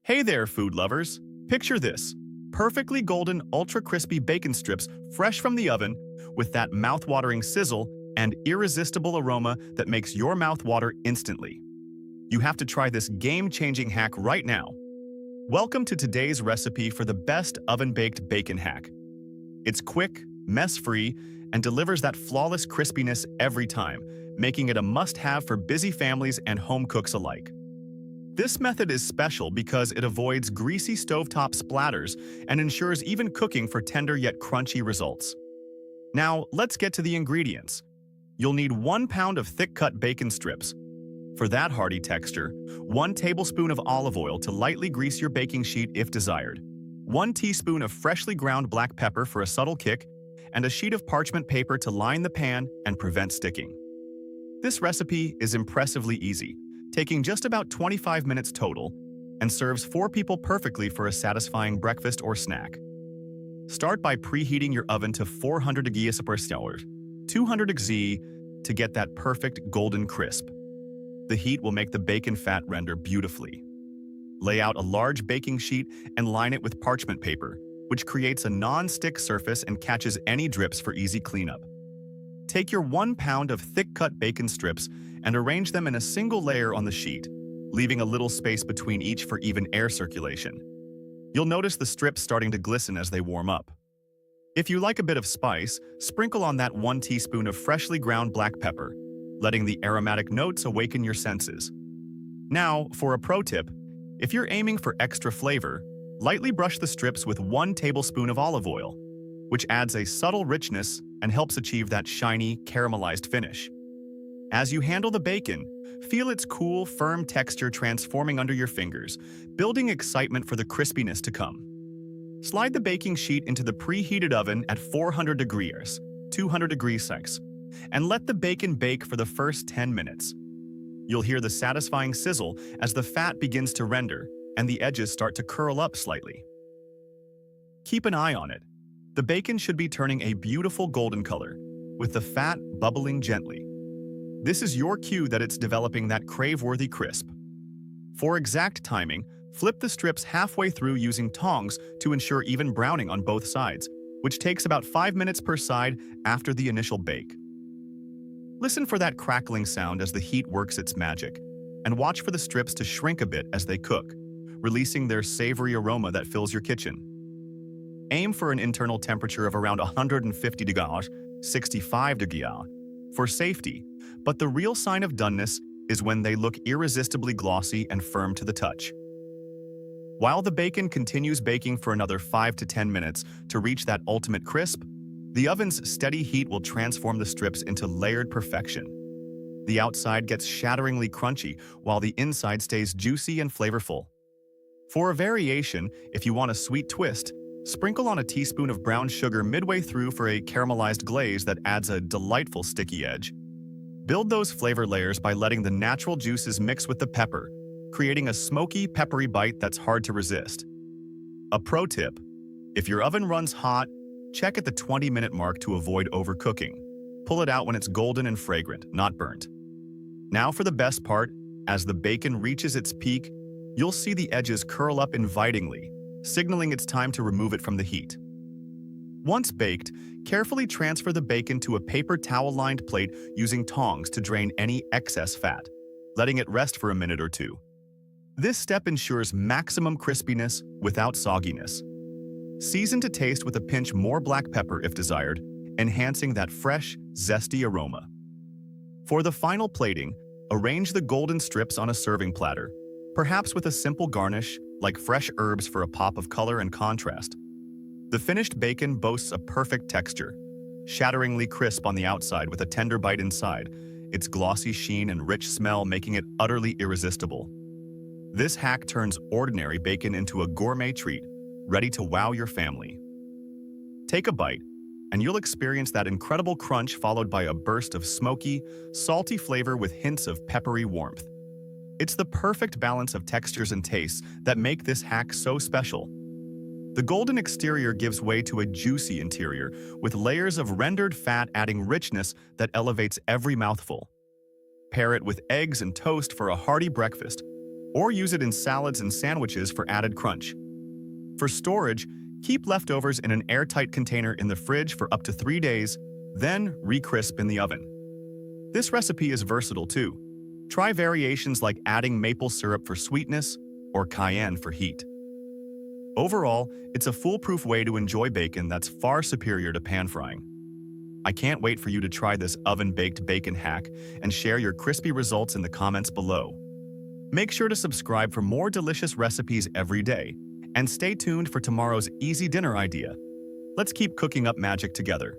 Hey there, food lovers. Picture this. Perfectly golden, ultra-crispy bacon strips fresh from the oven with that mouth-watering sizzle and irresistible aroma that makes your mouth water instantly. You have to try this game-changing hack right now. Welcome to today's recipe for the best oven-baked bacon hack. It's quick, mess-free, and delivers that flawless crispiness every time, making it a must-have for busy families and home cooks alike. This method is special because it avoids greasy stovetop splatters and ensures even cooking for tender yet crunchy results. Now, let's get to the ingredients. You'll need 1 pound of thick-cut bacon strips. For that hearty texture, 1 tablespoon of olive oil to lightly grease your baking sheet if desired, 1 teaspoon of freshly ground black pepper for a subtle kick, and a sheet of parchment paper to line the pan and prevent sticking. This recipe is impressively easy, taking just about 25 minutes total, and serves 4 people perfectly for a satisfying breakfast or snack. Start by preheating your oven to 400 degrees per hour, 200 degrees to get that perfect golden crisp. The heat will make the bacon fat render beautifully. Lay out a large baking sheet and line it with parchment paper, which creates a non-stick surface and catches any drips for easy cleanup. Take your 1 pound of thick-cut bacon strips and arrange them in a single layer on the sheet, leaving a little space between each for even air circulation. You'll notice the strips starting to glisten as they warm up. If you like a bit of spice, sprinkle on that 1 teaspoon of freshly ground black pepper, letting the aromatic notes awaken your senses. Now, for a pro tip, if you're aiming for extra flavor, lightly brush the strips with 1 tablespoon of olive oil, which adds a subtle richness and helps achieve that shiny, caramelized finish. As you handle the bacon, feel its cool, firm texture transforming under your fingers, building excitement for the crispiness to come. Slide the baking sheet into the preheated oven at 400 degrees, 200 degrees Celsius, and let the bacon bake for the first 10 minutes. You'll hear the satisfying sizzle as the fat begins to render and the edges start to curl up slightly. Keep an eye on it. The bacon should be turning a beautiful golden color, with the fat bubbling gently. This is your cue that it's developing that crave-worthy crisp. For exact timing, flip the strips halfway through using tongs to ensure even browning on both sides, which takes about 5 minutes per side after the initial bake. Listen for that crackling sound as the heat works its magic, and watch for the strips to shrink a bit as they cook, releasing their savory aroma that fills your kitchen. Aim for an internal temperature of around 150 degrees, 65 degrees, for safety, but the real sign of doneness is when they look irresistibly glossy and firm to the touch. While the bacon continues baking for another 5 to 10 minutes to reach that ultimate crisp, the oven's steady heat will transform the strips into layered perfection. The outside gets shatteringly crunchy, while the inside stays juicy and flavorful. For a variation, if you want a sweet twist, sprinkle on a teaspoon of brown sugar midway through for a caramelized glaze that adds a delightful sticky edge. Build those flavor layers by letting the natural juices mix with the pepper, creating a smoky, peppery bite that's hard to resist. A pro tip: if your oven runs hot, check at the 20-minute mark to avoid overcooking. Pull it out when it's golden and fragrant, not burnt. Now for the best part: as the bacon reaches its peak, you'll see the edges curl up invitingly, signaling it's time to remove it from the heat. Once baked, carefully transfer the bacon to a paper towel-lined plate using tongs to drain any excess fat, letting it rest for a minute or two. This step ensures maximum crispiness without sogginess. Season to taste with a pinch more black pepper if desired, enhancing that fresh, zesty aroma. For the final plating, arrange the golden strips on a serving platter, perhaps with a simple garnish like fresh herbs for a pop of color and contrast. The finished bacon boasts a perfect texture, shatteringly crisp on the outside with a tender bite inside, its glossy sheen and rich smell making it utterly irresistible. This hack turns ordinary bacon into a gourmet treat, ready to wow your family. Take a bite, and you'll experience that incredible crunch followed by a burst of smoky, salty flavor with hints of peppery warmth. It's the perfect balance of textures and tastes that make this hack so special. The golden exterior gives way to a juicy interior, with layers of rendered fat adding richness that elevates every mouthful. Pair it with eggs and toast for a hearty breakfast, or use it in salads and sandwiches for added crunch. For storage, keep leftovers in an airtight container in the fridge for up to 3 days, then re-crisp in the oven. This recipe is versatile too. Try variations like adding maple syrup for sweetness or cayenne for heat. Overall, it's a foolproof way to enjoy bacon that's far superior to pan frying. I can't wait for you to try this oven-baked bacon hack and share your crispy results in the comments below. Make sure to subscribe for more delicious recipes every day, and stay tuned for tomorrow's easy dinner idea. Let's keep cooking up magic together.